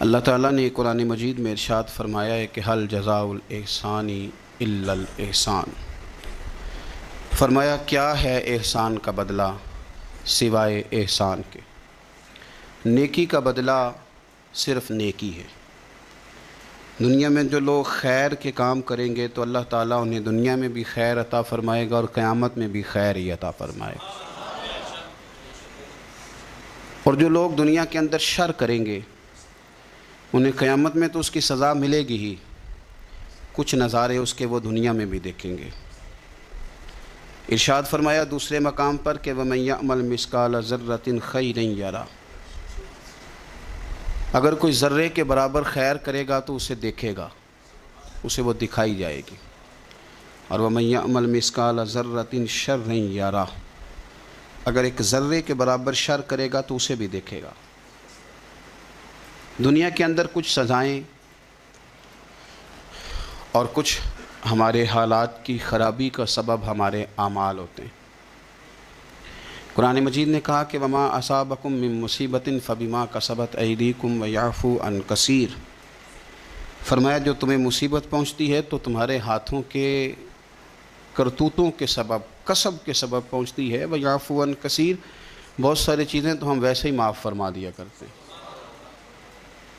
اللہ تعالیٰ نے قرآن مجید میں ارشاد فرمایا ہے کہ حل جزاء الاحسان الا الاحسان۔ فرمایا کیا ہے احسان کا بدلہ سوائے احسان کے، نیکی کا بدلہ صرف نیکی ہے۔ دنیا میں جو لوگ خیر کے کام کریں گے تو اللہ تعالیٰ انہیں دنیا میں بھی خیر عطا فرمائے گا اور قیامت میں بھی خیر ہی عطا فرمائے گا۔ اور جو لوگ دنیا کے اندر شر کریں گے انہیں قیامت میں تو اس کی سزا ملے گی ہی، کچھ نظارے اس کے وہ دنیا میں بھی دیکھیں گے۔ ارشاد فرمایا دوسرے مقام پر کہ وَمَن يَعْمَلْ مِثْقَالَ ذَرَّةٍ خَيْرًا يَرَهُ، اگر کوئی ذرے کے برابر خیر کرے گا تو اسے دیکھے گا، اسے وہ دکھائی جائے گی۔ اور وَمَن يَعْمَلْ مِثْقَالَ ذَرَّةٍ شَرًّا يَرَهُ، اگر ایک ذرے کے برابر شر کرے گا تو اسے بھی دیکھے گا۔ دنیا کے اندر کچھ سزائیں اور کچھ ہمارے حالات کی خرابی کا سبب ہمارے اعمال ہوتے ہیں۔ قرآن مجید نے کہا کہ وما اصابکم من مصیبت فبما کسبت ایدیکم ویعفو عن کثیر، فرمایا جو تمہیں مصیبت پہنچتی ہے تو تمہارے ہاتھوں کے کرتوتوں کے سبب، کسب کے سبب پہنچتی ہے، ویعفو عن کثیر، بہت ساری چیزیں تو ہم ویسے ہی معاف فرما دیا کرتے ہیں۔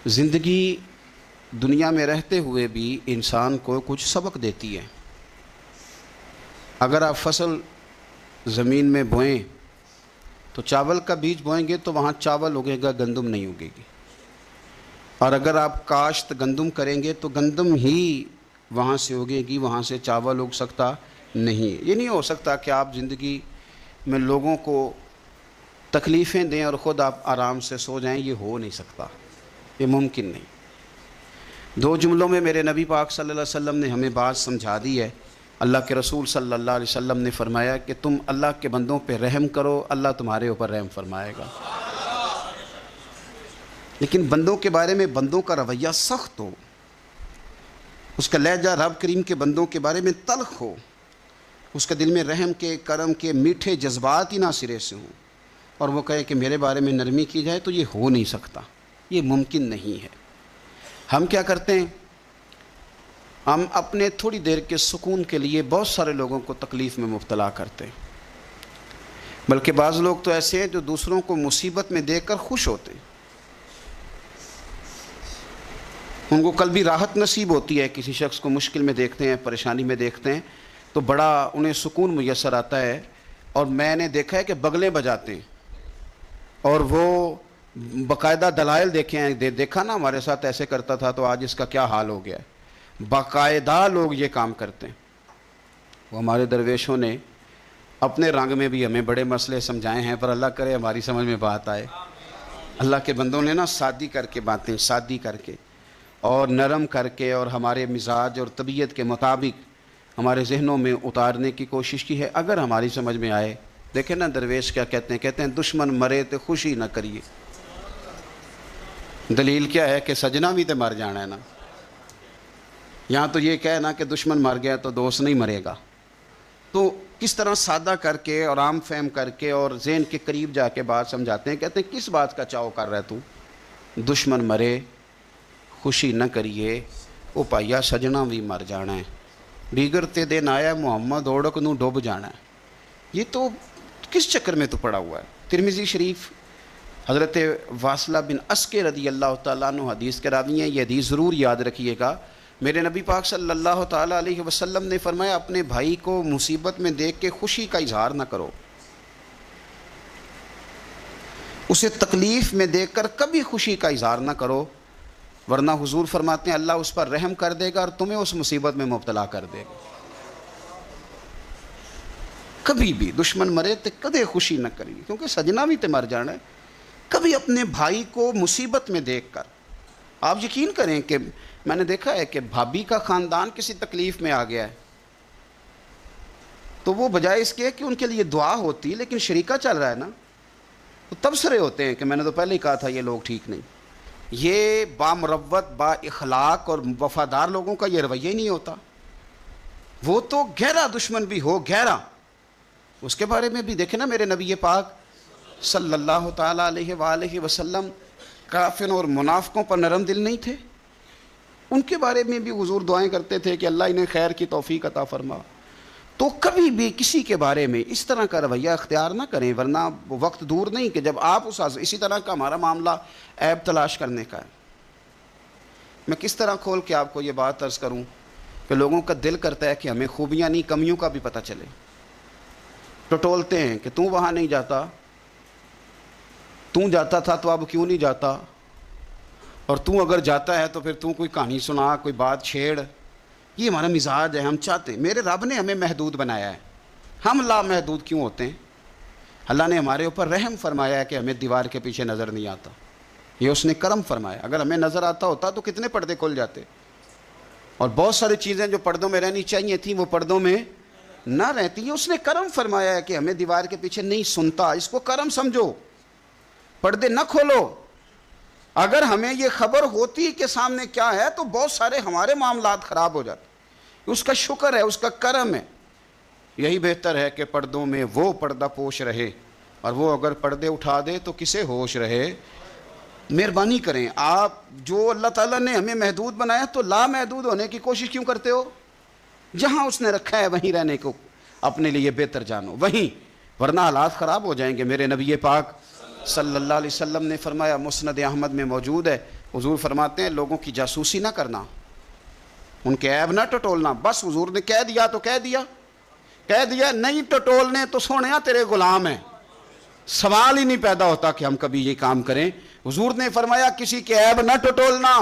زندگی دنیا میں رہتے ہوئے بھی انسان کو کچھ سبق دیتی ہے۔ اگر آپ فصل زمین میں بوئیں تو چاول کا بیج بوئیں گے تو وہاں چاول اگے گا، گندم نہیں اگے گی۔ اور اگر آپ کاشت گندم کریں گے تو گندم ہی وہاں سے اگے گی، وہاں سے چاول اگ سکتا نہیں۔ یہ نہیں ہو سکتا کہ آپ زندگی میں لوگوں کو تکلیفیں دیں اور خود آپ آرام سے سو جائیں، یہ ہو نہیں سکتا، یہ ممکن نہیں۔ دو جملوں میں میرے نبی پاک صلی اللہ علیہ وسلم نے ہمیں بات سمجھا دی ہے۔ اللہ کے رسول صلی اللہ علیہ وسلم نے فرمایا کہ تم اللہ کے بندوں پہ رحم کرو، اللہ تمہارے اوپر رحم فرمائے گا۔ لیکن بندوں کے بارے میں بندوں کا رویہ سخت ہو، اس کا لہجہ رب کریم کے بندوں کے بارے میں تلخ ہو، اس کے دل میں رحم کے، کرم کے میٹھے جذبات ہی نہ سرے سے ہوں، اور وہ کہے کہ میرے بارے میں نرمی کی جائے، تو یہ ہو نہیں سکتا، یہ ممکن نہیں ہے۔ ہم کیا کرتے ہیں؟ ہم اپنے تھوڑی دیر کے سکون کے لیے بہت سارے لوگوں کو تکلیف میں مبتلا کرتے ہیں، بلکہ بعض لوگ تو ایسے ہیں جو دوسروں کو مصیبت میں دیکھ کر خوش ہوتے ہیں۔ ان کو قلبی راحت نصیب ہوتی ہے، کسی شخص کو مشکل میں دیکھتے ہیں، پریشانی میں دیکھتے ہیں تو بڑا انہیں سکون میسر آتا ہے۔ اور میں نے دیکھا ہے کہ بغلیں بجاتے ہیں اور وہ باقاعدہ دلائل دیکھے ہیں، دیکھا نا ہمارے ساتھ ایسے کرتا تھا تو آج اس کا کیا حال ہو گیا ہے۔ باقاعدہ لوگ یہ کام کرتے ہیں۔ وہ ہمارے درویشوں نے اپنے رنگ میں بھی ہمیں بڑے مسئلے سمجھائے ہیں، پر اللہ کرے ہماری سمجھ میں بات آئے۔ اللہ کے بندوں نے نا سادی کر کے باتیں، سادی کر کے اور نرم کر کے اور ہمارے مزاج اور طبیعت کے مطابق ہمارے ذہنوں میں اتارنے کی کوشش کی ہے۔ اگر ہماری سمجھ میں آئے، دیکھیں نا درویش کیا کہتے ہیں، کہتے ہیں دشمن مرے تو خوشی نہ کریے۔ دلیل کیا ہے کہ سجنا بھی تو مر جانا ہے نا۔ یہاں تو یہ کہنا کہ دشمن مر گیا تو دوست نہیں مرے گا۔ تو کس طرح سادہ کر کے اور عام فہم کر کے اور ذہن کے قریب جا کے بات سمجھاتے ہیں، کہتے ہیں کس بات کا چاؤ کر رہا ہے تو، دشمن مرے خوشی نہ کریے، او پائیا سجنا بھی مر جانا ہے، بگڑتے دن آیا محمد اوڑک نو ڈوب جانا ہے۔ یہ تو کس چکر میں تو پڑا ہوا ہے۔ ترمذی شریف حضرت واصلہ بن اسکے رضی اللہ تعالیٰ عنہ حدیث کے راوی ہیں، یہ حدیث ضرور یاد رکھیے گا۔ میرے نبی پاک صلی اللہ تعالیٰ علیہ وسلم نے فرمایا اپنے بھائی کو مصیبت میں دیکھ کے خوشی کا اظہار نہ کرو، اسے تکلیف میں دیکھ کر کبھی خوشی کا اظہار نہ کرو، ورنہ حضور فرماتے ہیں اللہ اس پر رحم کر دے گا اور تمہیں اس مصیبت میں مبتلا کر دے گا۔ کبھی بھی دشمن مرے تو کدے خوشی نہ کریے، کیونکہ سجنا بھی تو مر جانا ہے۔ کبھی اپنے بھائی کو مصیبت میں دیکھ کر، آپ یقین کریں کہ میں نے دیکھا ہے کہ بھابھی کا خاندان کسی تکلیف میں آ گیا ہے تو وہ بجائے اس کے کہ ان کے لیے دعا ہوتی، لیکن شریکہ چل رہا ہے نا، تو تبصرے ہوتے ہیں کہ میں نے تو پہلے ہی کہا تھا یہ لوگ ٹھیک نہیں۔ یہ بامروت، با اخلاق اور وفادار لوگوں کا یہ رویہ ہی نہیں ہوتا۔ وہ تو گہرا دشمن بھی ہو، گہرا، اس کے بارے میں بھی دیکھیں نا میرے نبی پاک صلی اللہ تعالیٰ علیہ وآلہ وسلم کافروں اور منافقوں پر نرم دل نہیں تھے؟ ان کے بارے میں بھی حضور دعائیں کرتے تھے کہ اللہ انہیں خیر کی توفیق عطا فرما۔ تو کبھی بھی کسی کے بارے میں اس طرح کا رویہ اختیار نہ کریں، ورنہ وہ وقت دور نہیں کہ جب آپ اسی طرح کا ہمارا معاملہ عیب تلاش کرنے کا ہے۔ میں کس طرح کھول کے آپ کو یہ بات عرض کروں کہ لوگوں کا دل کرتا ہے کہ ہمیں خوبیاں نہیں کمیوں کا بھی پتہ چلے۔ ٹٹولتے ہیں کہ تو وہاں نہیں جاتا، تو جاتا تھا تو اب کیوں نہیں جاتا، اور تو اگر جاتا ہے تو پھر تو کوئی کہانی سنا، کوئی بات چھیڑ۔ یہ ہمارا مزاج ہے، ہم چاہتے ہیں۔ میرے رب نے ہمیں محدود بنایا ہے، ہم لامحدود کیوں ہوتے ہیں؟ اللہ نے ہمارے اوپر رحم فرمایا ہے کہ ہمیں دیوار کے پیچھے نظر نہیں آتا، یہ اس نے کرم فرمایا۔ اگر ہمیں نظر آتا ہوتا تو کتنے پردے کھل جاتے، اور بہت ساری چیزیں جو پردوں میں رہنی چاہیے تھیں وہ پردوں میں نہ رہتی ہیں۔ اس نے کرم فرمایا ہے کہ ہمیں دیوار کے پیچھے نہیں سنتا، اس کو کرم سمجھو، پردے نہ کھولو۔ اگر ہمیں یہ خبر ہوتی کہ سامنے کیا ہے تو بہت سارے ہمارے معاملات خراب ہو جاتے۔ اس کا شکر ہے، اس کا کرم ہے۔ یہی بہتر ہے کہ پردوں میں وہ پردہ پوش رہے، اور وہ اگر پردے اٹھا دے تو کسے ہوش رہے۔ مہربانی کریں، آپ جو اللہ تعالیٰ نے ہمیں محدود بنایا تو لامحدود ہونے کی کوشش کیوں کرتے ہو؟ جہاں اس نے رکھا ہے وہیں رہنے کو اپنے لیے بہتر جانو، وہیں، ورنہ حالات خراب ہو جائیں گے۔ میرے نبی پاک صلی اللہ علیہ وسلم نے فرمایا، مسند احمد میں موجود ہے، حضور فرماتے ہیں لوگوں کی جاسوسی نہ کرنا، ان کے عیب نہ ٹٹولنا۔ بس حضور نے کہہ دیا تو کہہ دیا، نہیں ٹٹولنے تو سونیا تیرے غلام ہیں، سوال ہی نہیں پیدا ہوتا کہ ہم کبھی یہ کام کریں۔ حضور نے فرمایا کسی کے عیب نہ ٹٹولنا۔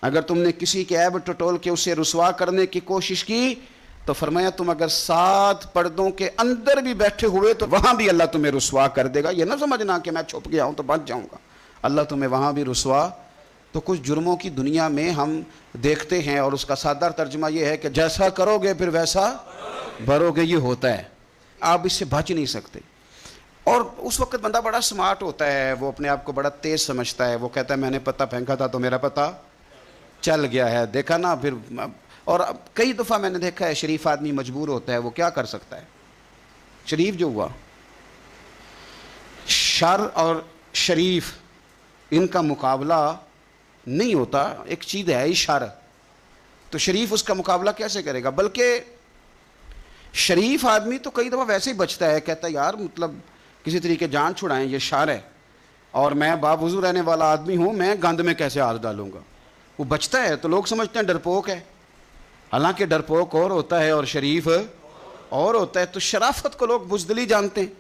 اگر تم نے کسی کے عیب ٹٹول کے اسے رسوا کرنے کی کوشش کی تو فرمایا تم اگر 7 پردوں کے اندر بھی بیٹھے ہوئے تو وہاں بھی اللہ تمہیں رسوا کر دے گا۔ یہ نہ سمجھنا کہ میں چھپ گیا ہوں تو بچ جاؤں گا، اللہ تمہیں وہاں بھی رسوا۔ تو کچھ جرموں کی دنیا میں ہم دیکھتے ہیں، اور اس کا سادہ ترجمہ یہ ہے کہ جیسا کرو گے پھر ویسا بھرو گے، یہ ہوتا ہے، آپ اس سے بچ نہیں سکتے۔ اور اس وقت بندہ بڑا سمارٹ ہوتا ہے، وہ اپنے آپ کو بڑا تیز سمجھتا ہے، وہ کہتا ہے میں نے پتہ پھینکا تھا تو میرا پتہ چل گیا ہے، دیکھا نا پھر۔ اور کئی دفعہ میں نے دیکھا ہے شریف آدمی مجبور ہوتا ہے، وہ کیا کر سکتا ہے؟ شریف جو ہوا، شر اور شریف ان کا مقابلہ نہیں ہوتا، ایک چیز ہے شر، تو شریف اس کا مقابلہ کیسے کرے گا؟ بلکہ شریف آدمی تو کئی دفعہ ویسے ہی بچتا ہے، کہتا ہے یار مطلب کسی طریقے جان چھڑائیں، یہ شر ہے اور میں باوضو رہنے والا آدمی ہوں، میں گند میں کیسے ہاتھ ڈالوں گا؟ وہ بچتا ہے تو لوگ سمجھتے ہیں ڈرپوک ہے، حالانکہ ڈرپوک اور ہوتا ہے اور شریف اور ہوتا ہے۔ تو شرافت کو لوگ بزدلی جانتے ہیں۔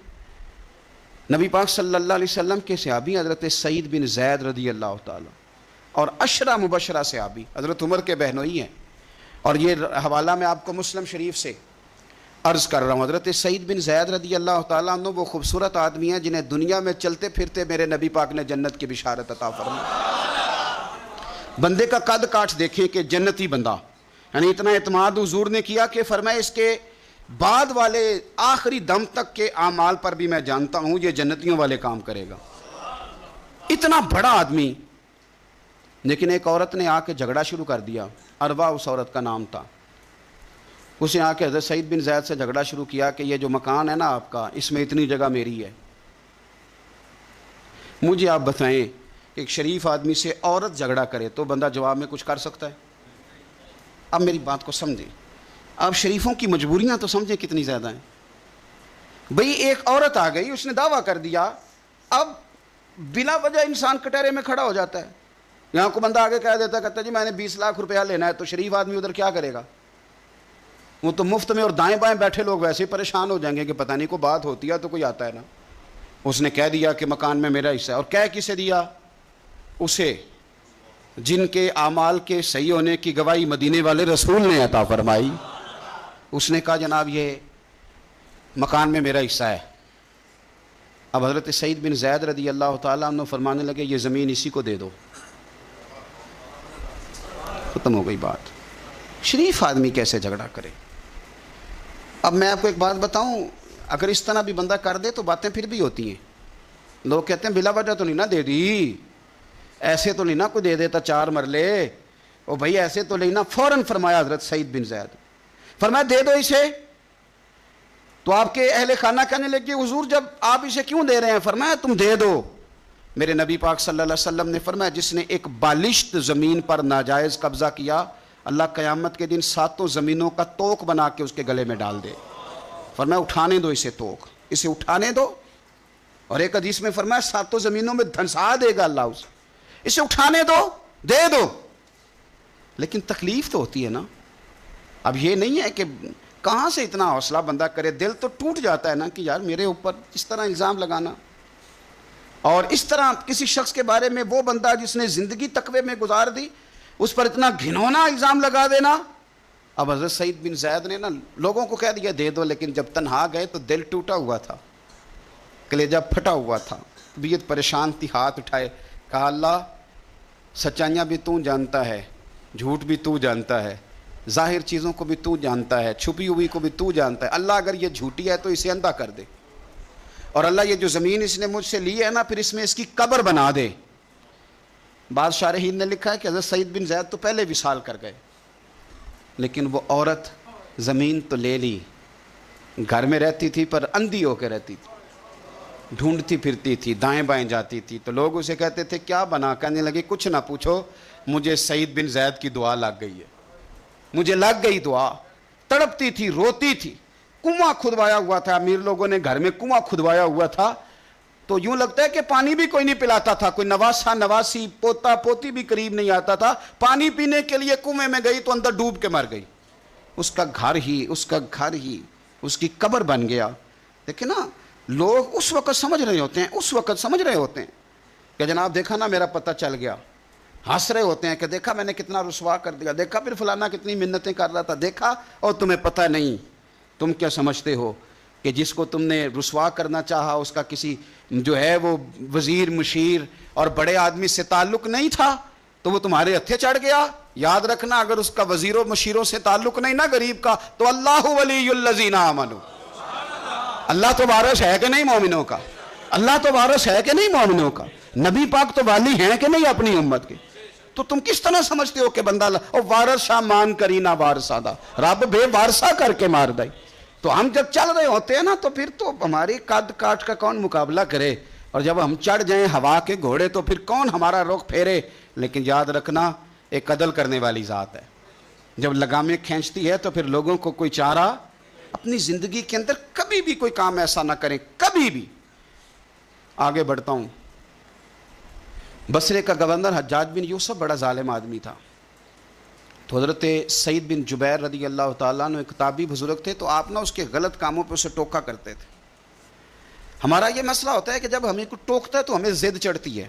نبی پاک صلی اللہ علیہ وسلم کے صحابی حضرت سعید بن زید رضی اللہ تعالی اور 10 مبشرہ صحابی حضرت عمر کے بہنوئی ہیں، اور یہ حوالہ میں آپ کو مسلم شریف سے عرض کر رہا ہوں۔ حضرت سعید بن زید رضی اللہ تعالیٰ عنہ وہ خوبصورت آدمی ہیں جنہیں دنیا میں چلتے پھرتے میرے نبی پاک نے جنت کی بشارت عطا فرمائی۔ بندے کا قد کاٹ دیکھیں کہ جنتی بندہ، یعنی اتنا اعتماد حضور نے کیا کہ فرمایا اس کے بعد والے آخری دم تک کے اعمال پر بھی میں جانتا ہوں یہ جنتیوں والے کام کرے گا۔ اتنا بڑا آدمی، لیکن ایک عورت نے آ کے جھگڑا شروع کر دیا، اروا اس عورت کا نام تھا۔ اس نے آ کے حضرت سعید بن زید سے جھگڑا شروع کیا کہ یہ جو مکان ہے نا آپ کا، اس میں اتنی جگہ میری ہے، مجھے آپ بتائیں کہ ایک شریف آدمی سے عورت جھگڑا کرے تو بندہ جواب میں کچھ کر سکتا ہے؟ اب میری بات کو سمجھیں، اب شریفوں کی مجبوریاں تو سمجھیں کتنی زیادہ ہیں۔ بھئی ایک عورت آ گئی، اس نے دعویٰ کر دیا، اب بلا وجہ انسان کٹہرے میں کھڑا ہو جاتا ہے۔ یہاں کو بندہ آگے کہہ دیتا، کہتا جی میں نے 20 لاکھ روپیہ لینا ہے، تو شریف آدمی ادھر کیا کرے گا؟ وہ تو مفت میں، اور دائیں بائیں بیٹھے لوگ ویسے ہی پریشان ہو جائیں گے کہ پتہ نہیں کوئی بات ہوتی ہے تو کوئی آتا ہے نا۔ اس نے کہہ دیا کہ مکان میں میرا حصہ ہے، اور کہہ کسے دیا؟ اسے جن کے اعمال کے صحیح ہونے کی گواہی مدینے والے رسول نے عطا فرمائی۔ اس نے کہا جناب یہ مکان میں میرا حصہ ہے۔ اب حضرت سعید بن زید رضی اللہ تعالیٰ عنہ فرمانے لگے یہ زمین اسی کو دے دو، ختم ہو گئی بات۔ شریف آدمی کیسے جھگڑا کرے؟ اب میں آپ کو ایک بات بتاؤں، اگر اس طرح بھی بندہ کر دے تو باتیں پھر بھی ہوتی ہیں۔ لوگ کہتے ہیں بلا وجہ تو نہیں نہ دے دی، ایسے تو نہیں نہ کوئی دے دیتا 4 مرلے، او بھائی ایسے تو نہیں نہ۔ فوراً فرمایا حضرت سعید بن زید، فرمایا دے دو اسے۔ تو آپ کے اہل خانہ کہنے لگے حضور جب آپ اسے کیوں دے رہے ہیں؟ فرمایا تم دے دو، میرے نبی پاک صلی اللہ علیہ وسلم نے فرمایا جس نے ایک بالشت زمین پر ناجائز قبضہ کیا اللہ قیامت کے دن 7 زمینوں کا توق بنا کے اس کے گلے میں ڈال دے. فرمایا اٹھانے دو اسے توق، اسے اٹھانے دو. اور ایک حدیث میں فرمایا 7 زمینوں میں دھنسا دے گا اللہ اسے اٹھانے دو، دے دو. لیکن تکلیف تو ہوتی ہے نا. اب یہ نہیں ہے کہ کہاں سے اتنا حوصلہ بندہ کرے، دل تو ٹوٹ جاتا ہے نا کہ یار میرے اوپر اس طرح الزام لگانا. اور اس طرح کسی شخص کے بارے میں وہ بندہ جس نے زندگی تقوی میں گزار دی اس پر اتنا گھنونا الزام لگا دینا. اب حضرت سعید بن زید نے نا لوگوں کو کہہ دیا دے دو، لیکن جب تنہا گئے تو دل ٹوٹا ہوا تھا، کلیجہ پھٹا ہوا تھا، طبیعت پریشان تھی. ہاتھ اٹھائے، کہا اللہ سچائیاں بھی تو جانتا ہے، جھوٹ بھی تو جانتا ہے، ظاہر چیزوں کو بھی تو جانتا ہے، چھپی ہوئی کو بھی تو جانتا ہے. اللہ اگر یہ جھوٹی ہے تو اسے اندھا کر دے، اور اللہ یہ جو زمین اس نے مجھ سے لی ہے نا پھر اس میں اس کی قبر بنا دے. بعض شارحین نے لکھا ہے کہ حضرت سعید بن زید تو پہلے وصال کر گئے، لیکن وہ عورت زمین تو لے لی، گھر میں رہتی تھی پر اندھی ہو کے رہتی تھی، ڈھونڈتی پھرتی تھی، دائیں بائیں جاتی تھی. تو لوگ اسے کہتے تھے کیا بنا، کہنے لگے کچھ نہ پوچھو، مجھے سعید بن زید کی دعا لگ گئی ہے، مجھے لگ گئی دعا. تڑپتی تھی، روتی تھی. کنواں کھدوایا ہوا تھا، امیر لوگوں نے گھر میں کنواں کھدوایا ہوا تھا، تو یوں لگتا ہے کہ پانی بھی کوئی نہیں پلاتا تھا، کوئی نواسا نواسی پوتا پوتی بھی قریب نہیں آتا تھا. پانی پینے کے لیے کنویں میں گئی تو اندر ڈوب کے مر گئی. اس کا گھر ہی اس کی قبر بن گیا. لیکن نا لوگ اس وقت سمجھ رہے ہوتے ہیں کہ جناب دیکھا نا میرا پتہ چل گیا. ہنس رہے ہوتے ہیں کہ دیکھا میں نے کتنا رسوا کر دیا، دیکھا پھر فلانا کتنی منتیں کر رہا تھا، دیکھا. اور تمہیں پتہ نہیں، تم کیا سمجھتے ہو کہ جس کو تم نے رسوا کرنا چاہا اس کا کسی جو ہے وہ وزیر مشیر اور بڑے آدمی سے تعلق نہیں تھا تو وہ تمہارے ہتھے چڑھ گیا. یاد رکھنا اگر اس کا وزیروں مشیروں سے تعلق نہیں نا غریب کا تو اللہ ولی الذین آمنوا، اللہ تو وارث ہے کہ نہیں مومنوں کا، اللہ تو وارث ہے کہ نہیں مومنوں کا، نبی پاک تو والی ہیں کہ نہیں اپنی امت کے. تو تم کس طرح سمجھتے ہو کہ بندہ اور وارث شاہ مان کری نہ وارثہ دا، رب بے وارثہ کر کے مار دائی. تو ہم جب چل رہے ہوتے ہیں نا تو پھر تو ہماری قد کاٹ کا کون مقابلہ کرے، اور جب ہم چڑھ جائیں ہوا کے گھوڑے تو پھر کون ہمارا رخ پھیرے. لیکن یاد رکھنا ایک عدل کرنے والی ذات ہے، جب لگامیں کھینچتی ہے تو پھر لوگوں کو کوئی چارہ. اپنی زندگی کے اندر کبھی بھی کوئی کام ایسا نہ کریں، کبھی بھی. آگے بڑھتا ہوں. بصرے کا گورنر حجاج بن یوسف بڑا ظالم آدمی تھا. تو حضرت سعید بن جبیر رضی اللہ تعالیٰ عنہ ایک تابعی بزرگ تھے، تو آپ نا اس کے غلط کاموں پہ اسے ٹوکا کرتے تھے. ہمارا یہ مسئلہ ہوتا ہے کہ جب ہمیں کوئی ٹوکتا ہے تو ہمیں ضد چڑھتی ہے.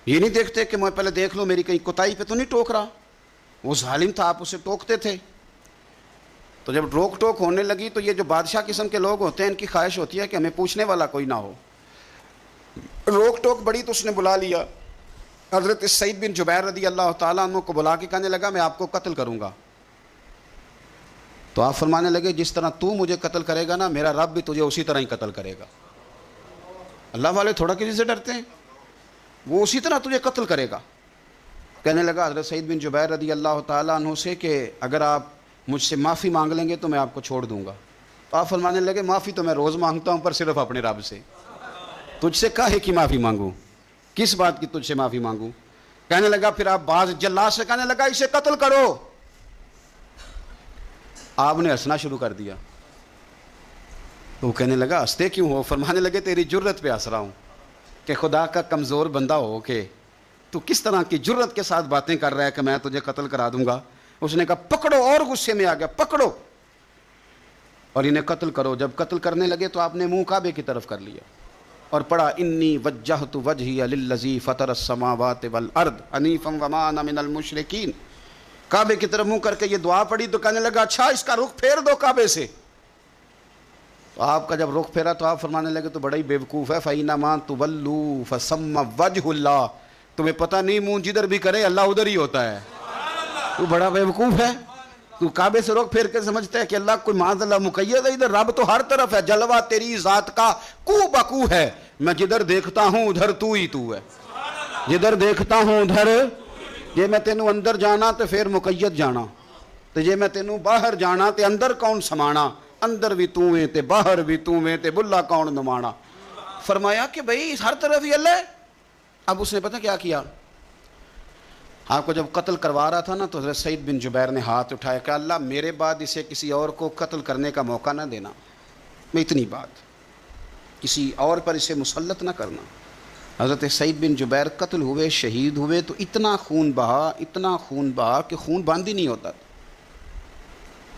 یہ نہیں دیکھتے کہ میں پہلے دیکھ لوں میری کہیں کوتاہی پہ تو نہیں ٹوک رہا. وہ ظالم تھا، آپ اسے ٹوکتے تھے. تو جب روک ٹوک ہونے لگی تو یہ جو بادشاہ قسم کے لوگ ہوتے ہیں ان کی خواہش ہوتی ہے کہ ہمیں پوچھنے والا کوئی نہ ہو. روک ٹوک بڑی تو اس نے بلا لیا حضرت سعید بن جبیر رضی اللہ تعالیٰ عنہ کو، بلا کے کہنے لگا میں آپ کو قتل کروں گا. تو آپ فرمانے لگے جس طرح تو مجھے قتل کرے گا نا میرا رب بھی تجھے اسی طرح ہی قتل کرے گا. اللہ والے تھوڑا کسی سے ڈرتے ہیں، وہ اسی طرح تجھے قتل کرے گا. کہنے لگا حضرت سعید بن جبیر رضی اللہ تعالیٰ عنہ سے کہ اگر آپ مجھ سے معافی مانگ لیں گے تو میں آپ کو چھوڑ دوں گا. تو آپ فرمانے لگے معافی تو میں روز مانگتا ہوں پر صرف اپنے رب سے، تجھ سے کاہے کی معافی مانگوں، کس بات کی تجھ سے معافی مانگوں. کہنے لگا پھر آپ بعض جلاد سے کہنے لگا اسے قتل کرو. آپ نے ہنسنا شروع کر دیا. تو وہ کہنے لگا ہنستے کیوں ہو؟ فرمانے لگے تیری جرت پہ ہنس رہا ہوں کہ خدا کا کمزور بندہ ہو کے تو کس طرح کی جرت کے ساتھ باتیں کر رہا ہے کہ میں تجھے قتل کرا دوں گا. اس نے کہا پکڑو، اور غصے میں آ گیا، پکڑو اور انہیں قتل کرو. جب قتل کرنے لگے تو آپ نے منہ کعبے کی طرف کر لیا اور پڑھا انی وجہت وجہی للذی فطر السماوات والارض حنیفا وما انا من المشرکین. کعبے کی طرف منہ کر کے یہ دعا پڑھی تو کہنے لگا اچھا اس کا رخ پھیر دو کعبے سے. تو آپ کا جب رخ پھیرا تو آپ فرمانے لگے تو بڑا ہی بیوقوف ہے، فَإِنَّمَا تُوَلُّوا فَثَمَّ وَجْهُ اللَّهِ. تمہیں پتہ نہیں منہ جدھر بھی کرے اللہ ادھر ہی ہوتا ہے. تو بڑا بیوقوف ہے، تو کعبے سے رخ پھیر کے سمجھتا ہے کہ اللہ کوئی معاذ اللہ مقید ہے، ادھر رب تو ہر طرف ہے، جلوہ تیری ذات کا کو بکو ہے. میں جدھر دیکھتا ہوں ادھر تو ہی تو ہے، جدھر دیکھتا ہوں ادھر. جے میں تینوں اندر جانا تو پھر مقید جانا، تو جے میں تینوں باہر جانا تے اندر کون سمانا، اندر بھی تو ہیں تے باہر بھی تو ہیں تے بلا کون نمانا. فرمایا کہ بھئی ہر طرف ہی اللہ ہے. اب اس نے پتہ کیا کیا؟ آپ کو جب قتل کروا رہا تھا نا تو حضرت سعید بن جبیر نے ہاتھ اٹھایا کہ اللہ میرے بعد اسے کسی اور کو قتل کرنے کا موقع نہ دینا، میں اتنی بات کسی اور پر اسے مسلط نہ کرنا۔ حضرت سعید بن جبیر قتل ہوئے، شہید ہوئے تو اتنا خون بہا کہ خون بند ہی نہیں ہوتا تھا،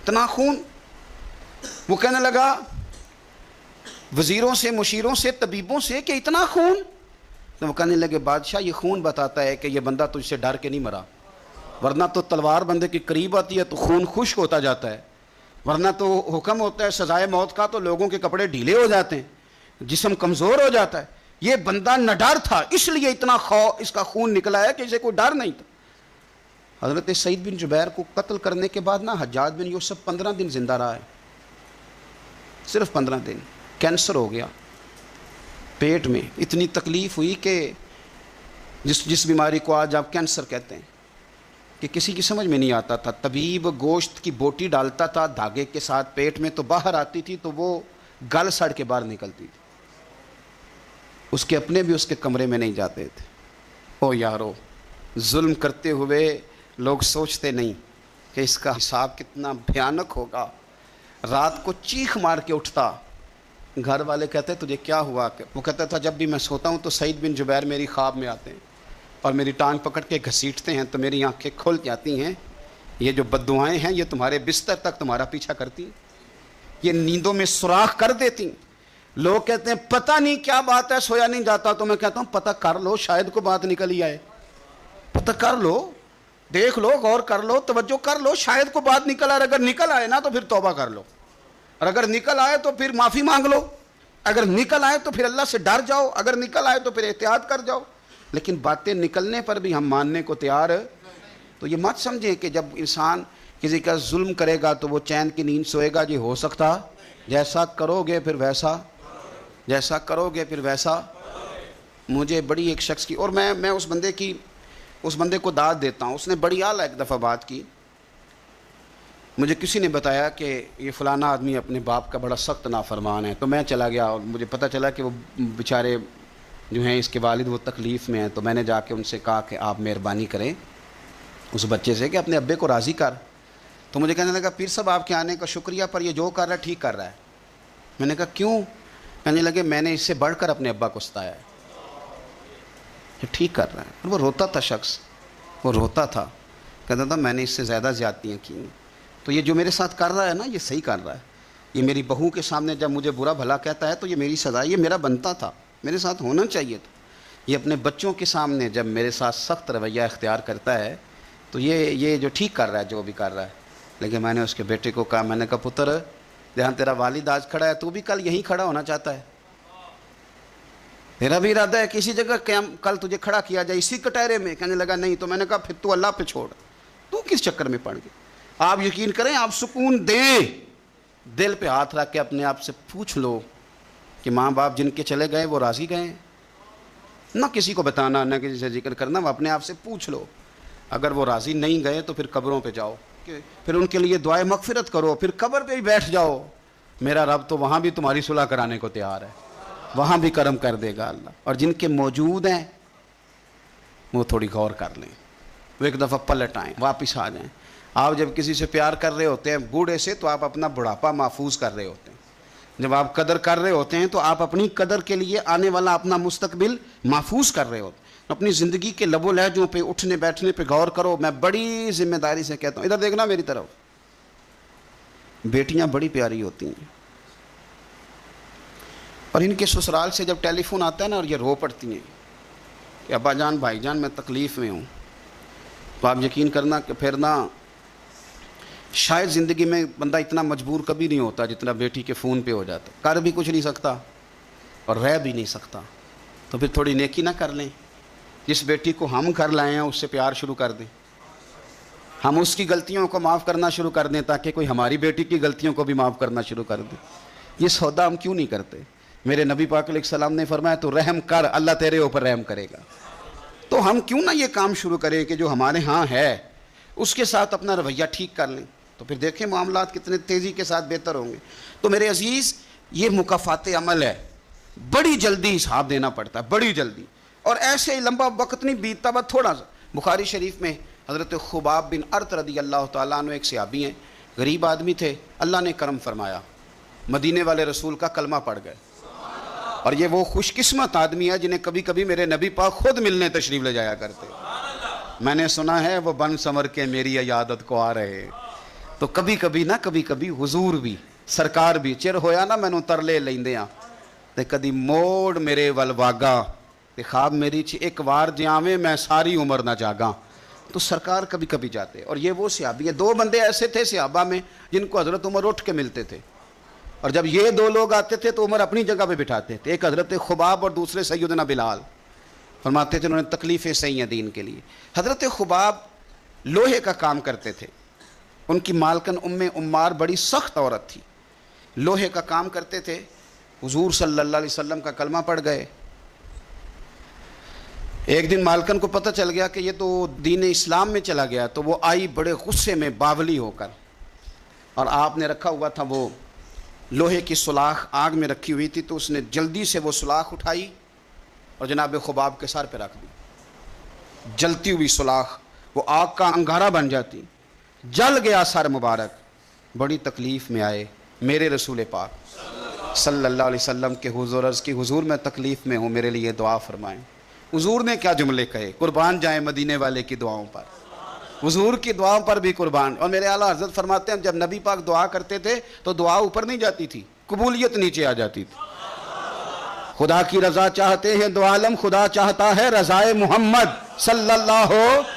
اتنا خون۔ وہ کہنے لگا وزیروں سے، مشیروں سے، طبیبوں سے کہ اتنا خون؟ تو وہ کہنے لگے بادشاہ یہ خون بتاتا ہے کہ یہ بندہ تجھ سے ڈر کے نہیں مرا، ورنہ تو تلوار بندے کے قریب آتی ہے تو خون خشک ہوتا جاتا ہے، ورنہ تو حکم ہوتا ہے سزائے موت کا تو لوگوں کے کپڑے ڈھیلے ہو جاتے ہیں، جسم کمزور ہو جاتا ہے۔ یہ بندہ نہ ڈر تھا، اس لیے اتنا اس کا خون نکلا ہے کہ اسے کوئی ڈر نہیں تھا۔ حضرت سعید بن جبیر کو قتل کرنے کے بعد نا حجاج بن یوسف 15 دن زندہ رہا ہے، صرف 15 دن۔ کینسر ہو گیا پیٹ میں، اتنی تکلیف ہوئی کہ جس بیماری کو آج آپ کینسر کہتے ہیں کہ کسی کی سمجھ میں نہیں آتا تھا۔ طبیب گوشت کی بوٹی ڈالتا تھا دھاگے کے ساتھ پیٹ میں، تو باہر آتی تھی تو وہ گل سڑ کے باہر نکلتی تھی، اس کے اپنے بھی اس کے کمرے میں نہیں جاتے تھے۔ او یارو، ظلم کرتے ہوئے لوگ سوچتے نہیں کہ اس کا حساب کتنا بھیانک ہوگا۔ رات کو چیخ مار کے اٹھتا، گھر والے کہتے تجھے کیا ہوا؟ وہ کہتا تھا جب بھی میں سوتا ہوں تو سعید بن جبیر میری خواب میں آتے ہیں اور میری ٹانگ پکڑ کے گھسیٹتے ہیں تو میری آنکھیں کھل جاتی ہیں، یہ جو بددعائیں ہیں یہ تمہارے بستر تک تمہارا پیچھا کرتی، یہ نیندوں میں سوراخ کر دیتی۔ لوگ کہتے ہیں پتہ نہیں کیا بات ہے سویا نہیں جاتا، تو میں کہتا ہوں پتہ کر لو، شاید کو بات نکل ہی آئے، پتہ کر لو، دیکھ لو، غور کر لو، توجہ کر لو، شاید کو بات نکل آئے۔ اگر نکل آئے نا تو پھر توبہ کر لو، اور اگر نکل آئے تو پھر معافی مانگ لو، اگر نکل آئے تو پھر اللہ سے ڈر جاؤ، اگر نکل آئے تو پھر احتیاط کر جاؤ۔ لیکن باتیں نکلنے پر بھی ہم ماننے کو تیار، تو یہ مت سمجھیں کہ جب انسان کسی کا ظلم کرے گا تو وہ چین کی نیند سوئے گا۔ جی ہو سکتا، جیسا کرو گے پھر ویسا، جیسا کرو گے پھر ویسا۔ مجھے بڑی ایک شخص کی، اور میں اس بندے کو داد دیتا ہوں، اس نے بڑی اعلیٰ ایک دفعہ بات کی۔ مجھے کسی نے بتایا کہ یہ فلانا آدمی اپنے باپ کا بڑا سخت نافرمان ہے، تو میں چلا گیا اور مجھے پتہ چلا کہ وہ بیچارے جو ہیں اس کے والد وہ تکلیف میں ہیں، تو میں نے جا کے ان سے کہا کہ آپ مہربانی کریں اس بچے سے کہ اپنے ابے کو راضی کر۔ تو مجھے کہنے لگا پیر صاحب آپ کے آنے کا شکریہ، پر یہ جو کر رہا ہے ٹھیک کر رہا ہے۔ میں نے کہا کیوں؟ کہنے لگے میں نے اس سے بڑھ کر اپنے ابا کو ستایا ہے، یہ ٹھیک کر رہا ہے۔ اور وہ روتا تھا شخص، وہ روتا تھا، کہتا تھا میں نے اس سے زیادہ زیادتیاں کی ہیں، تو یہ جو میرے ساتھ کر رہا ہے نا یہ صحیح کر رہا ہے۔ یہ میری بہو کے سامنے جب مجھے برا بھلا کہتا ہے تو یہ میری سزا، یہ میرا بنتا تھا، میرے ساتھ ہونا چاہیے تھا۔ یہ اپنے بچوں کے سامنے جب میرے ساتھ سخت رویہ اختیار کرتا ہے تو یہ جو ٹھیک کر رہا ہے جو بھی کر رہا ہے۔ لیکن میں نے اس کے بیٹے کو کہا، میں نے کہا پتر جہاں تیرا والد آج کھڑا ہے تو بھی کل یہیں کھڑا ہونا چاہتا ہے، میرا بھی ارادہ ہے کہ اسی جگہ کل تجھے کھڑا کیا جائے اسی کٹہرے میں۔ کہنے لگا نہیں، تو میں نے کہا پھر تو اللہ پہ چھوڑ، تو کس چکر میں پڑ گئی؟ آپ یقین کریں، آپ سکون دیں، دل پہ ہاتھ رکھ کے اپنے آپ سے پوچھ لو کہ ماں باپ جن کے چلے گئے وہ راضی گئے ہیں؟ نہ کسی کو بتانا، نہ کسی سے ذکر کرنا، وہ اپنے آپ سے پوچھ لو۔ اگر وہ راضی نہیں گئے تو پھر قبروں پہ جاؤ، پھر ان کے لیے دعائے مغفرت کرو، پھر قبر پہ بھی بیٹھ جاؤ، میرا رب تو وہاں بھی تمہاری صلح کرانے کو تیار ہے، وہاں بھی کرم کر دے گا اللہ۔ اور جن کے موجود ہیں وہ تھوڑی غور کر لیں، وہ ایک دفعہ پلٹ آئیں، واپس آ جائیں۔ آپ جب کسی سے پیار کر رہے ہوتے ہیں بوڑھے سے تو آپ اپنا بڑھاپا محفوظ کر رہے ہوتے ہیں، جب آپ قدر کر رہے ہوتے ہیں تو آپ اپنی قدر کے لیے آنے والا اپنا مستقبل محفوظ کر رہے ہوتے ہیں۔ اپنی زندگی کے لب و لہجوں پہ، اٹھنے بیٹھنے پہ غور کرو۔ میں بڑی ذمہ داری سے کہتا ہوں، ادھر دیکھنا میری طرف، بیٹیاں بڑی پیاری ہوتی ہیں، اور ان کے سسرال سے جب ٹیلی فون آتا ہے نا اور یہ رو پڑتی ہیں کہ ابا جان بھائی جان میں تکلیف میں ہوں، تو آپ یقین کرنا کہ پھر نا شاید زندگی میں بندہ اتنا مجبور کبھی نہیں ہوتا جتنا بیٹی کے فون پہ ہو جاتا، کر بھی کچھ نہیں سکتا اور رہ بھی نہیں سکتا، تو پھر تھوڑی نیکی نہ کر لیں، جس بیٹی کو ہم گھر لائے ہیں اس سے پیار شروع کر دیں، ہم اس کی غلطیوں کو معاف کرنا شروع کر دیں تاکہ کوئی ہماری بیٹی کی غلطیوں کو بھی معاف کرنا شروع کر دے۔ یہ سودا ہم کیوں نہیں کرتے؟ میرے نبی پاک علیہ السلام نے فرمایا تو رحم کر، اللہ تیرے اوپر رحم کرے گا۔ تو ہم کیوں نہ یہ کام شروع کریں کہ جو ہمارے ہاں ہے اس کے ساتھ اپنا رویہ ٹھیک کر لیں، تو پھر دیکھیں معاملات کتنے تیزی کے ساتھ بہتر ہوں گے۔ تو میرے عزیز، یہ مکافات عمل ہے، بڑی جلدی حساب دینا پڑتا ہے، بڑی جلدی۔ اور ایسے ہی لمبا وقت نہیں بیتتا، بس تھوڑا سا. بخاری شریف میں حضرت خباب بن ارت رضی اللہ تعالیٰ عنہ ایک صحابی ہیں، غریب آدمی تھے، اللہ نے کرم فرمایا، مدینے والے رسول کا کلمہ پڑھ گئے. اور یہ وہ خوش قسمت آدمی ہے جنہیں کبھی کبھی میرے نبی پاک خود ملنے تشریف لے جایا کرتے. میں نے سنا ہے وہ بن سمر کے میری عیادت کو آ رہے. تو کبھی کبھی کبھی کبھی حضور بھی سرکار بھی چر ہویا نا مینوں ترلے لیندے آ تے کدی موڑ میرے ول واگا تے خواب میری چ ایک وار جاویں میں ساری عمر نہ جاگاں. تو سرکار کبھی کبھی جاتے. اور یہ وہ صحابی ہیں. 2 بندے ایسے تھے صحابہ میں جن کو حضرت عمر اٹھ کے ملتے تھے، اور جب یہ 2 لوگ آتے تھے تو عمر اپنی جگہ پہ بٹھاتے تھے. ایک حضرت خباب اور دوسرے سیدنا بلال. فرماتے تھے انہوں نے تکلیفیں سہی ہیں دین کے لیے. حضرت خباب لوہے کا کام کرتے تھے. ان کی مالکن عمار بڑی سخت عورت تھی، لوہے کا کام کرتے تھے. حضور صلی اللہ علیہ وسلم کا کلمہ پڑھ گئے. ایک دن مالکن کو پتہ چل گیا کہ یہ تو دین اسلام میں چلا گیا، تو وہ آئی بڑے غصے میں باولی ہو کر، اور آپ نے رکھا ہوا تھا وہ لوہے کی سلاخ آگ میں رکھی ہوئی تھی، تو اس نے جلدی سے وہ سلاخ اٹھائی اور جناب خباب کے سر پہ رکھ دی. جلتی ہوئی سلاخ وہ آگ کا انگارہ بن جاتی. جل گیا سر مبارک. بڑی تکلیف میں آئے میرے رسول پاک صلی اللہ علیہ وسلم کے حضور عرض کی، حضور میں تکلیف میں ہوں، میرے لیے دعا فرمائیں. حضور نے کیا جملے کہے، قربان جائیں مدینے والے کی دعاؤں پر، حضور کی دعاؤں پر بھی قربان. اور میرے اعلیٰ حضرت فرماتے ہیں جب نبی پاک دعا کرتے تھے تو دعا اوپر نہیں جاتی تھی، قبولیت نیچے آ جاتی تھی. خدا کی رضا چاہتے ہیں دو عالم، خدا چاہتا ہے رضائے محمد صلی اللہ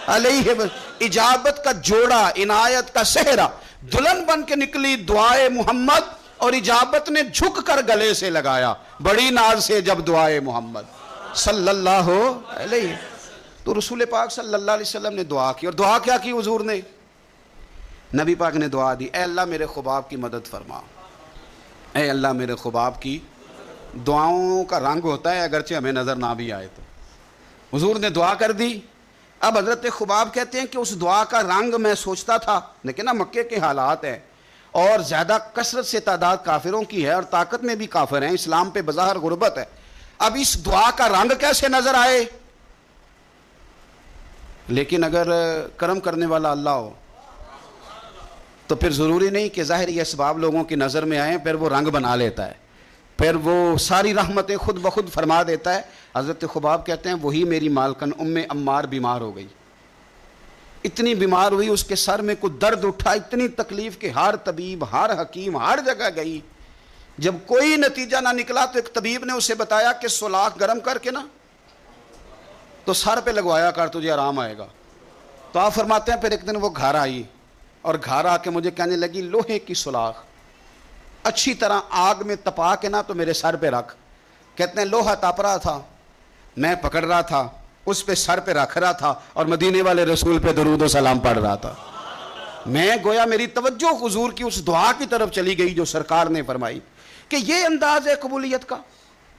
علیہ وسلم. اجابت کا جوڑا، عنایت کا صحرا، دلہن بن کے نکلی دعائے محمد، اور اجابت نے جھک کر گلے سے لگایا بڑی ناز سے جب دعائے محمد صلی اللہ علیہ. تو رسول پاک صلی اللہ علیہ وسلم نے دعا کی. اور دعا کیا کی حضور نے؟ نبی پاک نے دعا دی، اے اللہ میرے خباب کی مدد فرما، اے اللہ میرے خباب کی. دعاؤں کا رنگ ہوتا ہے اگرچہ ہمیں نظر نہ بھی آئے. تو حضور نے دعا کر دی. اب حضرت خباب کہتے ہیں کہ اس دعا کا رنگ میں سوچتا تھا، لیکن نا مکے کے حالات ہیں اور زیادہ کثرت سے تعداد کافروں کی ہے اور طاقت میں بھی کافر ہیں، اسلام پہ بظاہر غربت ہے. اب اس دعا کا رنگ کیسے نظر آئے؟ لیکن اگر کرم کرنے والا اللہ ہو تو پھر ضروری نہیں کہ ظاہر یہ اسباب لوگوں کی نظر میں آئیں، پھر وہ رنگ بنا لیتا ہے، پھر وہ ساری رحمتیں خود بخود فرما دیتا ہے. حضرت خباب کہتے ہیں وہی میری مالکن عمار بیمار ہو گئی. اتنی بیمار ہوئی اس کے سر میں کوئی درد اٹھا، اتنی تکلیف کہ ہر طبیب ہر حکیم ہر جگہ گئی. جب کوئی نتیجہ نہ نکلا تو ایک طبیب نے اسے بتایا کہ سلاخ گرم کر کے نا تو سر پہ لگوایا کر، تجھے آرام آئے گا. تو آپ فرماتے ہیں پھر ایک دن وہ گھر آئی اور گھر آ کے مجھے کہنے لگی لوہے کی سلاخ اچھی طرح آگ میں تپا کے نا تو میرے سر پہ رکھ. کہتے ہیں لوہا تپ رہا تھا، میں پکڑ رہا تھا، اس پہ سر پہ رکھ رہا تھا اور مدینے والے رسول پہ درود و سلام پڑھ رہا تھا. میں گویا میری توجہ حضور کی اس دعا کی طرف چلی گئی جو سرکار نے فرمائی. کہ یہ انداز ہے قبولیت کا،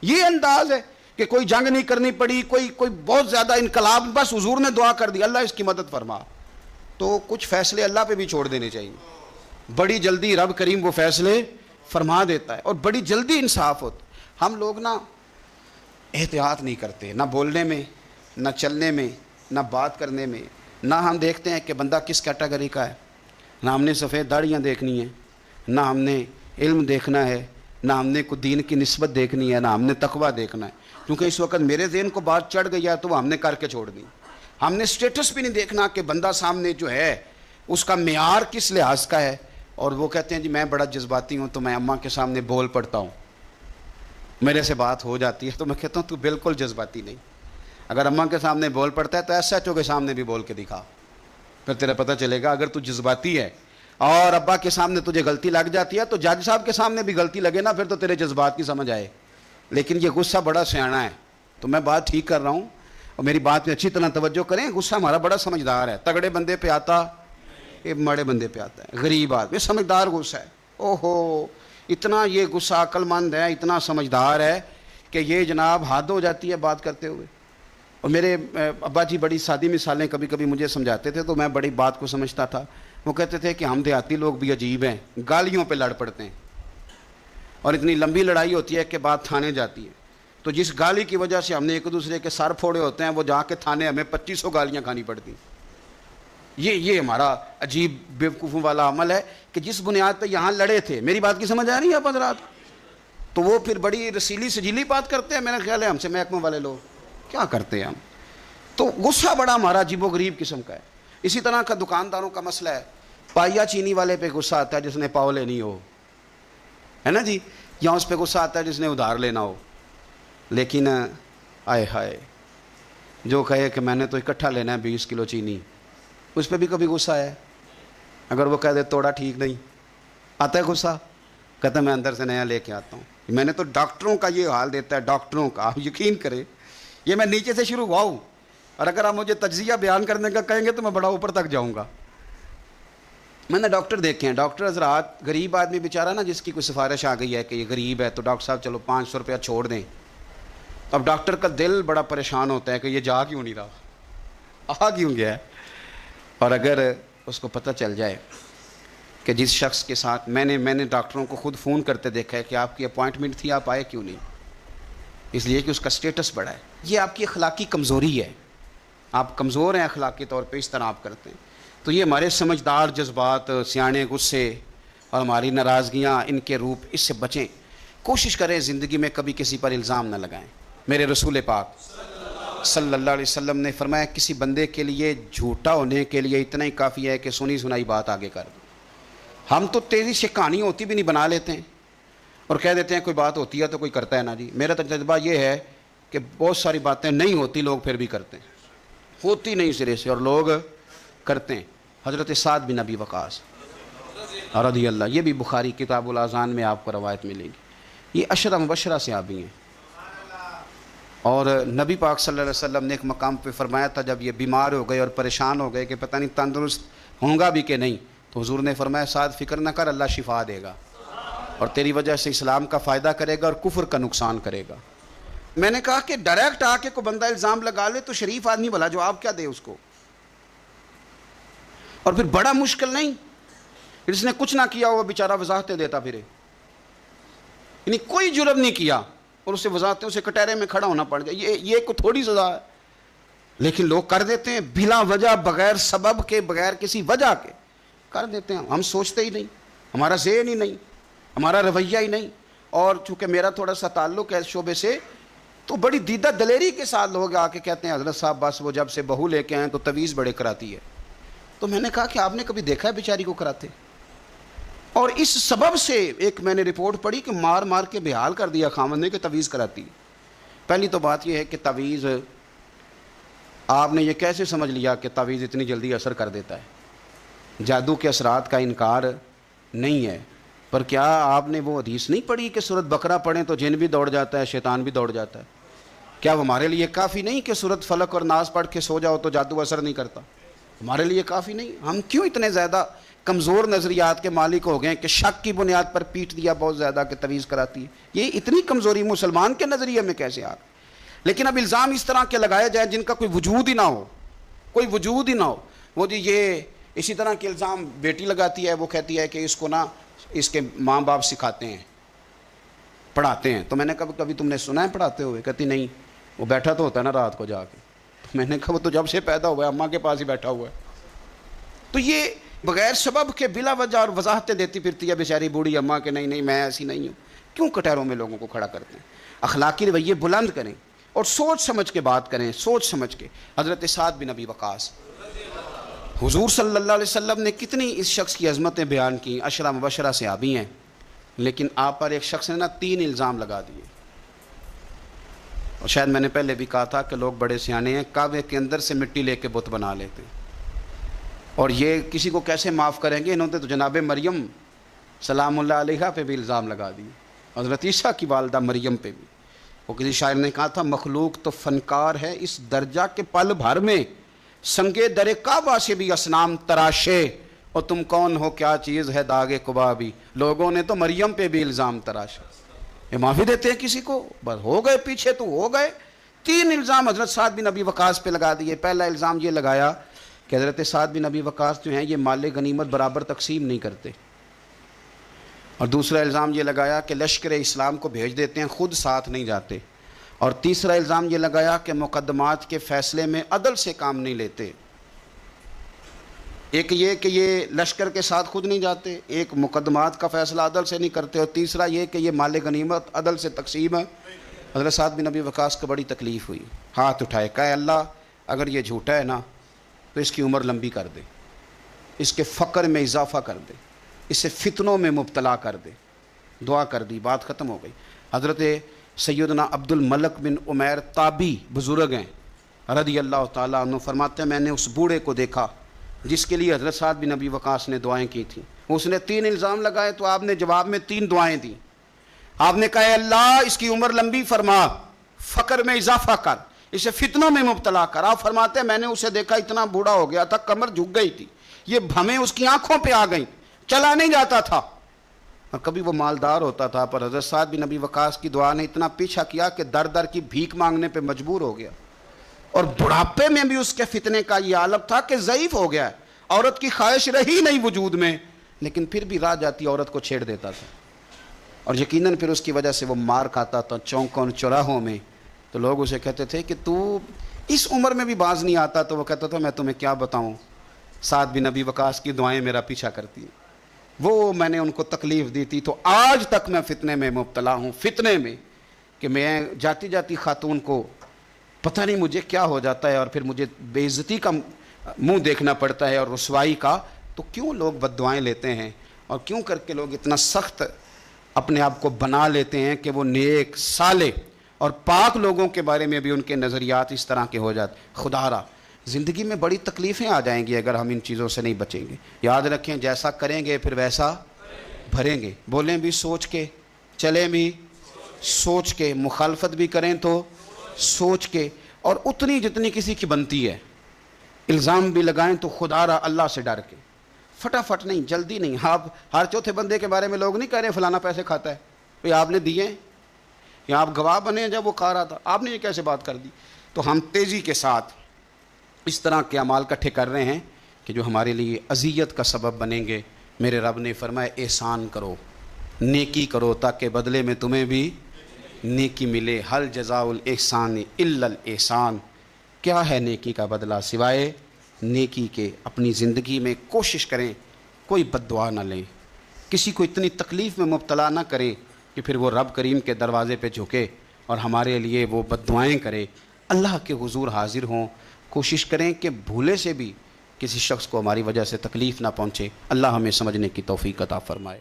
یہ انداز ہے کہ کوئی جنگ نہیں کرنی پڑی، کوئی بہت زیادہ انقلاب، بس حضور نے دعا کر دی اللہ اس کی مدد فرما. تو کچھ فیصلے اللہ پہ بھی چھوڑ دینے چاہیے. بڑی جلدی رب کریم وہ فیصلے فرما دیتا ہے اور بڑی جلدی انصاف ہوتا. ہم لوگ نا احتیاط نہیں کرتے، نہ بولنے میں، نہ چلنے میں، نہ بات کرنے میں. نہ ہم دیکھتے ہیں کہ بندہ کس کیٹیگری کا ہے، نہ ہم نے سفید داڑیاں دیکھنی ہیں، نہ ہم نے علم دیکھنا ہے، نہ ہم نے کوئی دین کی نسبت دیکھنی ہے، نہ ہم نے تقویٰ دیکھنا ہے. کیونکہ اس وقت میرے ذہن کو بات چڑھ گئی ہے تو وہ ہم نے کر کے چھوڑ دی. ہم نے سٹیٹس بھی نہیں دیکھنا کہ بندہ سامنے جو ہے اس کا معیار کس لحاظ کا ہے. اور وہ کہتے ہیں جی میں بڑا جذباتی ہوں تو میں اماں کے سامنے بول پڑتا ہوں، میرے سے بات ہو جاتی ہے. تو میں کہتا ہوں تو بالکل جذباتی نہیں. اگر اماں کے سامنے بول پڑتا ہے تو ایس ایچ او کے سامنے بھی بول کے دکھا، پھر تیرا پتہ چلے گا. اگر تو جذباتی ہے اور ابا کے سامنے تجھے غلطی لگ جاتی ہے تو جج صاحب کے سامنے بھی غلطی لگے نا، پھر تو تیرے جذبات کی سمجھ آئے. لیکن یہ غصہ بڑا سیاںا ہے. تو میں بات ٹھیک کر رہا ہوں اور میری بات میں اچھی طرح توجہ کریں. غصہ ہمارا بڑا سمجھدار ہے. تگڑے بندے پہ آتا، یہ مڑے بندے پہ آتا ہے. غریب آدمی سمجھدار غصہ ہے. اوہو اتنا یہ غصہ عقل مند ہے، اتنا سمجھدار ہے کہ یہ جناب حد ہو جاتی ہے بات کرتے ہوئے. اور میرے ابا جی بڑی سادی مثالیں کبھی کبھی مجھے سمجھاتے تھے تو میں بڑی بات کو سمجھتا تھا. وہ کہتے تھے کہ ہم دیہاتی لوگ بھی عجیب ہیں، گالیوں پہ لڑ پڑتے ہیں اور اتنی لمبی لڑائی ہوتی ہے کہ بات تھانے جاتی ہے. تو جس گالی کی وجہ سے ہم نے ایک دوسرے کے سر پھوڑے ہوتے ہیں وہ جا کے تھانے ہمیں 2500 گالیاں کھانی پڑتی. یہ ہمارا عجیب بیوقوفوں والا عمل ہے کہ جس بنیاد پہ یہاں لڑے تھے. میری بات کی سمجھ آ رہی ہے آپ حضرات؟ تو وہ پھر بڑی رسیلی سجیلی بات کرتے ہیں. میرا خیال ہے ہم سے محکمہ والے لوگ کیا کرتے ہیں ہم. تو غصہ بڑا ہمارا عجیب و غریب قسم کا ہے. اسی طرح کا دکانداروں کا مسئلہ ہے. پائیا چینی والے پہ غصہ آتا ہے جس نے پاؤ لینی ہو, ہے نا جی, یا اس پہ غصہ آتا ہے جس نے ادھار لینا ہو. لیکن آئے ہائے جو کہے کہ میں نے تو اکٹھا لینا ہے 20 کلو چینی, اس پہ بھی کبھی غصہ ہے. اگر وہ کہہ دے توڑا ٹھیک نہیں, آتا ہے غصہ, کہتا ہے میں اندر سے نیا لے کے آتا ہوں. میں نے تو ڈاکٹروں کا یہ حال دیتا ہے, ڈاکٹروں کا, آپ یقین کریں یہ میں نیچے سے شروع ہوا ہوں, اور اگر آپ مجھے تجزیہ بیان کرنے کا کہیں گے تو میں بڑا اوپر تک جاؤں گا. میں نے ڈاکٹر دیکھے ہیں, ڈاکٹر حضرات, غریب آدمی بیچارہ نا جس کی کوئی سفارش آ گئی ہے کہ یہ غریب ہے تو ڈاکٹر صاحب چلو 500 روپیہ چھوڑ دیں. اب ڈاکٹر کا دل بڑا پریشان ہوتا ہے کہ یہ جا کیوں نہیں رہا, آ کیوں گیا ہے. اور اگر اس کو پتہ چل جائے کہ جس شخص کے ساتھ میں نے ڈاکٹروں کو خود فون کرتے دیکھا ہے کہ آپ کی اپوائنٹمنٹ تھی آپ آئے کیوں نہیں, اس لیے کہ اس کا سٹیٹس بڑا ہے. یہ آپ کی اخلاقی کمزوری ہے, آپ کمزور ہیں اخلاقی طور پہ, اس طرح آپ کرتے ہیں. تو یہ ہمارے سمجھدار جذبات, سیانے غصے اور ہماری ناراضگیاں, ان کے روپ, اس سے بچیں. کوشش کریں زندگی میں کبھی کسی پر الزام نہ لگائیں. میرے رسول پاک صلی اللہ علیہ وسلم نے فرمایا کسی بندے کے لیے جھوٹا ہونے کے لیے اتنا ہی کافی ہے کہ سنی سنائی بات آگے کر دو. ہم تو تیزی سے کہانی ہوتی بھی نہیں بنا لیتے ہیں اور کہہ دیتے ہیں کوئی بات ہوتی ہے تو کوئی کرتا ہے نا جی. میرا تجربہ یہ ہے کہ بہت ساری باتیں نہیں ہوتی, لوگ پھر بھی کرتے ہیں, ہوتی نہیں سرے سے اور لوگ کرتے ہیں. حضرت سعد بن ابی وقاص رضی اللہ, یہ بھی بخاری کتاب الاذان میں آپ کو روایت ملے گی. یہ عشرہ مبشرہ سے آبی ہیں, اور نبی پاک صلی اللہ علیہ وسلم نے ایک مقام پہ فرمایا تھا جب یہ بیمار ہو گئے اور پریشان ہو گئے کہ پتہ نہیں تندرست ہوں گا بھی کہ نہیں, تو حضور نے فرمایا سعد فکر نہ کر, اللہ شفا دے گا اور تیری وجہ سے اسلام کا فائدہ کرے گا اور کفر کا نقصان کرے گا. میں نے کہا کہ ڈائریکٹ آ کے کوئی بندہ الزام لگا لے تو شریف آدمی بھلا جواب کیا دے اس کو, اور پھر بڑا مشکل نہیں, جس نے کچھ نہ کیا وہ بیچارہ وضاحتیں دیتا پھرے, یعنی کوئی جرم نہیں کیا اور اسے وضاحتیں, اسے کٹہرے میں کھڑا ہونا پڑ جائے, یہ کوئی تھوڑی سزا ہے. لیکن لوگ کر دیتے ہیں بلا وجہ, بغیر سبب کے, بغیر کسی وجہ کے کر دیتے ہیں. ہم سوچتے ہی نہیں, ہمارا ذہن ہی نہیں, ہمارا رویہ ہی نہیں. اور چونکہ میرا تھوڑا سا تعلق ہے اس شعبے سے, تو بڑی دیدہ دلیری کے ساتھ لوگ آ کے کہتے ہیں حضرت صاحب بس وہ جب سے بہو لے کے آئیں تو تویز بڑے کراتی ہے. تو میں نے کہا کہ آپ نے کبھی دیکھا ہے بیچاری کو کراتے؟ اور اس سبب سے ایک میں نے رپورٹ پڑھی کہ مار مار کے بحال کر دیا خامد نے کہ تویز کراتی. پہلی تو بات یہ ہے کہ تویز, آپ نے یہ کیسے سمجھ لیا کہ تویز اتنی جلدی اثر کر دیتا ہے؟ جادو کے اثرات کا انکار نہیں ہے, پر کیا آپ نے وہ حدیث نہیں پڑھی کہ سورت بقرہ پڑھیں تو جن بھی دوڑ جاتا ہے, شیطان بھی دوڑ جاتا ہے؟ کیا وہ ہمارے لیے کافی نہیں کہ سورت فلق اور ناس پڑھ کے سو جاؤ تو جادو اثر نہیں کرتا؟ ہمارے لیے کافی نہیں؟ ہم کیوں اتنے زیادہ کمزور نظریات کے مالک ہو گئے کہ شک کی بنیاد پر پیٹ دیا بہت زیادہ کہ تویز کراتی ہے؟ یہ اتنی کمزوری مسلمان کے نظریے میں کیسے آ گئی؟ لیکن اب الزام اس طرح کے لگائے جائیں جن کا کوئی وجود ہی نہ ہو, کوئی وجود ہی نہ ہو. وہ جی یہ اسی طرح کے الزام بیٹی لگاتی ہے, وہ کہتی ہے کہ اس کو نا اس کے ماں باپ سکھاتے ہیں, پڑھاتے ہیں. تو میں نے کہا کبھی تم نے سنا ہے پڑھاتے ہوئے؟ کہتی نہیں, وہ بیٹھا تو ہوتا ہے نا رات کو جا کے. تو میں نے کہا وہ تو جب سے پیدا ہوا ہے اماں کے پاس ہی بیٹھا ہوا ہے. تو یہ بغیر سبب کے بلا وجہ اور وضاحتیں دیتی پھرتی ہے بیچاری بوڑھی اماں کہ نہیں میں ایسی نہیں ہوں. کیوں کٹہروں میں لوگوں کو کھڑا کرتے ہیں؟ اخلاقی رویے بلند کریں اور سوچ سمجھ کے بات کریں, سوچ سمجھ کے. حضرت سعد بن ابی وقاص, حضور صلی اللہ علیہ وسلم نے کتنی اس شخص کی عظمتیں بیان کی, عشرہ مبشرہ سے آبی ہیں, لیکن آپ پر ایک شخص نے نا 3 الزام لگا دیے. اور شاید میں نے پہلے بھی کہا تھا کہ لوگ بڑے سیانے ہیں, کعبے کے اندر سے مٹی لے کے بت بنا لیتے ہیں, اور یہ کسی کو کیسے معاف کریں گے؟ انہوں نے تو جناب مریم سلام اللہ علیہا پہ بھی الزام لگا دیے, حضرت عیسیٰ کی والدہ مریم پہ بھی. وہ کسی شاعر نے کہا تھا مخلوق تو فنکار ہے اس درجہ کے پل بھر میں, سنگے در کعبہ سے بھی اصنام تراشے, اور تم کون ہو کیا چیز ہے داغ قبا بھی. لوگوں نے تو مریم پہ بھی الزام تراشا. یہ معافی دیتے ہیں کسی کو؟ بس ہو گئے پیچھے تو ہو گئے. 3 الزام حضرت سعد بن ابی وقاص پہ لگا دیے. پہلا الزام یہ لگایا کہ حضرت سعد بن ابی وقاص جو ہیں یہ مال غنیمت برابر تقسیم نہیں کرتے, اور دوسرا الزام یہ لگایا کہ لشکر اسلام کو بھیج دیتے ہیں خود ساتھ نہیں جاتے, اور تیسرا الزام یہ لگایا کہ مقدمات کے فیصلے میں عدل سے کام نہیں لیتے. ایک یہ کہ یہ لشکر کے ساتھ خود نہیں جاتے، ایک مقدمات کا فیصلہ عدل سے نہیں کرتے، اور تیسرا یہ کہ یہ مال غنیمت عدل سے تقسیم ہے. حضرت سعد بن ابی وقاص کو بڑی تکلیف ہوئی، ہاتھ اٹھائے، کہا اللہ اگر یہ جھوٹا ہے نا تو اس کی عمر لمبی کر دے، اس کے فقر میں اضافہ کر دے، اسے فتنوں میں مبتلا کر دے. دعا کر دی، بات ختم ہو گئی. حضرت سیدنا عبد الملک بن عمیر تابی بزرگ ہیں رضی اللہ تعالیٰ عنہ، فرماتے ہیں میں نے اس بوڑھے کو دیکھا جس کے لیے حضرت سعد بن ابی وقاص نے دعائیں کی تھیں. اس نے 3 الزام لگائے تو آپ نے جواب میں 3 دعائیں دیں. آپ نے کہا اے اللہ اس کی عمر لمبی فرما، فقر میں اضافہ کر، اسے فتنوں میں مبتلا کر. آپ فرماتے ہیں میں نے اسے دیکھا اتنا بوڑھا ہو گیا تھا، کمر جھک گئی تھی، یہ بھمیں اس کی آنکھوں پہ آ گئیں، چلا نہیں جاتا تھا. اور کبھی وہ مالدار ہوتا تھا، پر حضرت سعد بن ابی وقاص کی دعا نے اتنا پیچھا کیا کہ در در کی بھیک مانگنے پہ مجبور ہو گیا. اور بڑھاپے میں بھی اس کے فتنے کا یہ عالم تھا کہ ضعیف ہو گیا ہے، عورت کی خواہش رہی نہیں وجود میں، لیکن پھر بھی راہ جاتی عورت کو چھیڑ دیتا تھا. اور یقیناً پھر اس کی وجہ سے وہ مار کھاتا تھا چوکوں چوراہوں میں. تو لوگ اسے کہتے تھے کہ تو اس عمر میں بھی باز نہیں آتا. تو وہ کہتا تھا میں تمہیں کیا بتاؤں، سعد بن ابی وقاص کی دعائیں میرا پیچھا کرتی ہیں، وہ میں نے ان کو تکلیف دی تھی تو آج تک میں فتنے میں مبتلا ہوں. فتنے میں کہ میں جاتی جاتی خاتون کو پتہ نہیں مجھے کیا ہو جاتا ہے، اور پھر مجھے بے عزتی کا منہ دیکھنا پڑتا ہے اور رسوائی کا. تو کیوں لوگ بد دعائیں لیتے ہیں، اور کیوں کر کے لوگ اتنا سخت اپنے آپ کو بنا لیتے ہیں کہ وہ نیک صالح اور پاک لوگوں کے بارے میں بھی ان کے نظریات اس طرح کے ہو جاتے. خدا را زندگی میں بڑی تکلیفیں آ جائیں گی اگر ہم ان چیزوں سے نہیں بچیں گے. یاد رکھیں جیسا کریں گے پھر ویسا بھریں گے. بولیں بھی سوچ کے، چلیں بھی سوچ کے، مخالفت بھی کریں تو سوچ کے، اور اتنی جتنی کسی کی بنتی ہے. الزام بھی لگائیں تو خدا را اللہ سے ڈر کے، فٹافٹ نہیں، جلدی نہیں. آپ ہر چوتھے بندے کے بارے میں لوگ نہیں کہہ رہے فلانا پیسے کھاتا ہے، بھئی آپ نے دیے یا آپ گواہ بنے جب وہ کھا رہا تھا، آپ نے یہ کیسے بات کر دی. تو ہم تیزی کے ساتھ اس طرح کے اعمال اکٹھے کر رہے ہیں کہ جو ہمارے لیے اذیت کا سبب بنیں گے. میرے رب نے فرمایا احسان کرو، نیکی کرو تاکہ بدلے میں تمہیں بھی نیکی ملے. حل جزاء الاحسان الا الاحسان. کیا ہے نیکی کا بدلہ سوائے نیکی کے؟ اپنی زندگی میں کوشش کریں کوئی بد دعا نہ لیں، کسی کو اتنی تکلیف میں مبتلا نہ کریں کہ پھر وہ رب کریم کے دروازے پہ جھکے اور ہمارے لیے وہ بد دعائیں کرے. اللہ کے حضور حاضر ہوں. کوشش کریں کہ بھولے سے بھی کسی شخص کو ہماری وجہ سے تکلیف نہ پہنچے. اللہ ہمیں سمجھنے کی توفیق عطا فرمائے.